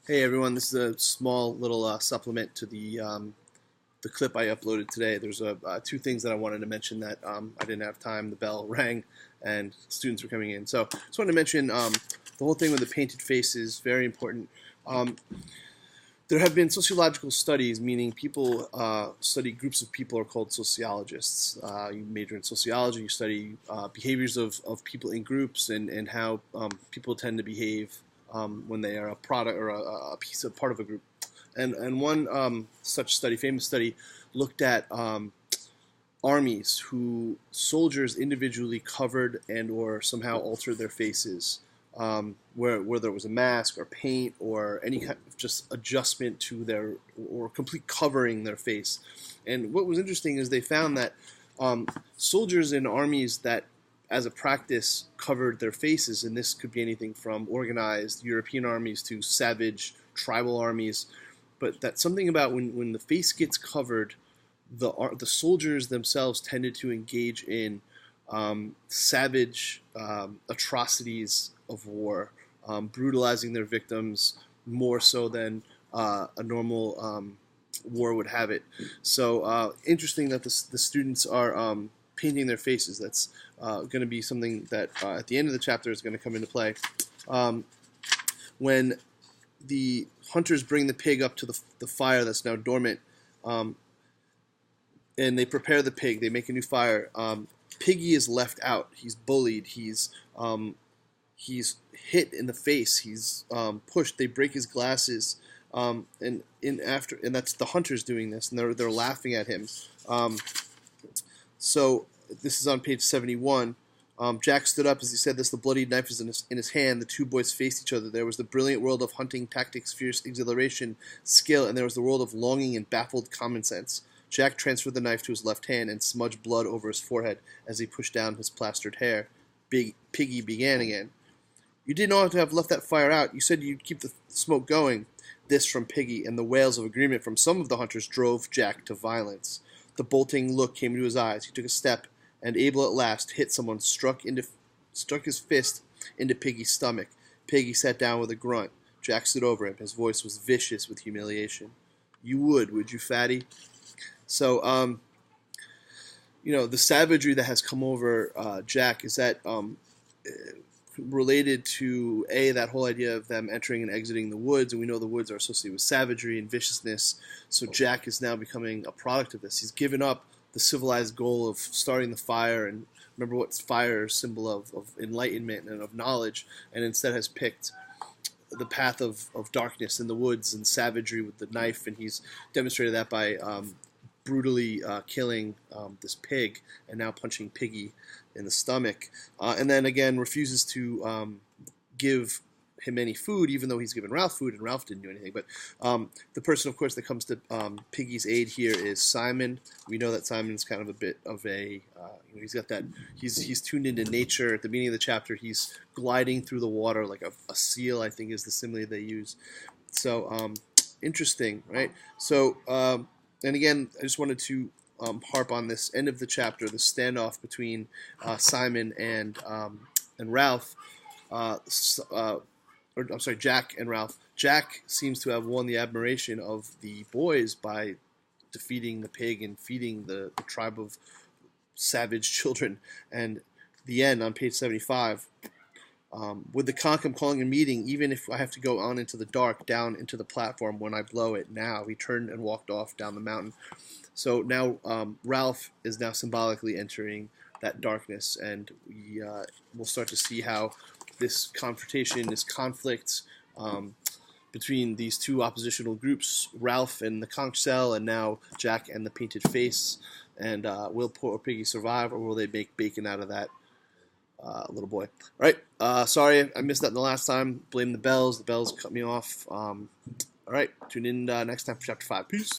Hey everyone, this is a small little supplement to the clip I uploaded today. There's two things that I wanted to mention that I didn't have time. The bell rang and students were coming in. So I just wanted to mention the whole thing with the painted face is very important. Um, there have been sociological studies, meaning people study groups of people are called sociologists. You major in sociology, you study behaviors of people in groups and how people tend to behave when they are a product or a piece of part of a group. And one such study, famous study, looked at armies who soldiers individually covered and or somehow altered their faces, whether it was a mask or paint or any kind of just adjustment to their or complete covering their face. And what was interesting is they found that soldiers in armies that as a practice covered their faces, and this could be anything from organized European armies to savage tribal armies, but that something about when the face gets covered, the soldiers themselves tended to engage in savage atrocities of war, brutalizing their victims more so than a normal war would have it. So interesting that the students are painting their faces. That's going to be something that at the end of the chapter is going to come into play. When the hunters bring the pig up to the fire that's now dormant, and they prepare the pig, they make a new fire. Piggy is left out. He's bullied. He's hit in the face. He's pushed. They break his glasses. And that's the hunters doing this, and they're laughing at him. So this is on page 71. Jack stood up as he said this. The bloody knife is in his hand. The two boys faced each other. There was the brilliant world of hunting, tactics, fierce exhilaration, skill, and there was the world of longing and baffled common sense. Jack transferred the knife to his left hand and smudged blood over his forehead as he pushed down his plastered hair. Piggy began again. You didn't ought to have left that fire out. You said you'd keep the smoke going. This from Piggy, and the wails of agreement from some of the hunters drove Jack to violence. The bolting look came into his eyes. He took a step, and able at last hit someone, struck his fist into Piggy's stomach. Piggy sat down with a grunt. Jack stood over him. His voice was vicious with humiliation. You would you, fatty? So, the savagery that has come over Jack is that related to that whole idea of them entering and exiting the woods, and we know the woods are associated with savagery and viciousness. So Jack is now becoming a product of this. He's given up the civilized goal of starting the fire, and remember what fire is a symbol of enlightenment and of knowledge, and instead has picked the path of darkness in the woods and savagery with the knife, and he's demonstrated that by brutally killing this pig and now punching Piggy in the stomach, and then again refuses to give him any food, even though he's given Ralph food, and Ralph didn't do anything. But the person, of course, that comes to Piggy's aid here is Simon. We know that Simon's kind of a bit of a he's got that he's tuned into nature. At the beginning of the chapter, he's gliding through the water like a seal, I think is the simile they use. So interesting, right? So and again, I just wanted to harp on this end of the chapter, the standoff between Simon and Ralph. I'm sorry, Jack and Ralph. Jack seems to have won the admiration of the boys by defeating the pig and feeding the tribe of savage children. And the end on page 75. With the conch, I'm calling a meeting, even if I have to go on into the dark, down into the platform when I blow it now. He turned and walked off down the mountain. So now Ralph is now symbolically entering that darkness, and we'll start to see how this confrontation, this conflict between these two oppositional groups, Ralph and the conch shell, and now Jack and the painted face, and will poor Piggy survive, or will they make bacon out of that little boy? All right, sorry I missed that the last time. Blame the bells. The bells cut me off. All right, tune in next time for Chapter 5. Peace.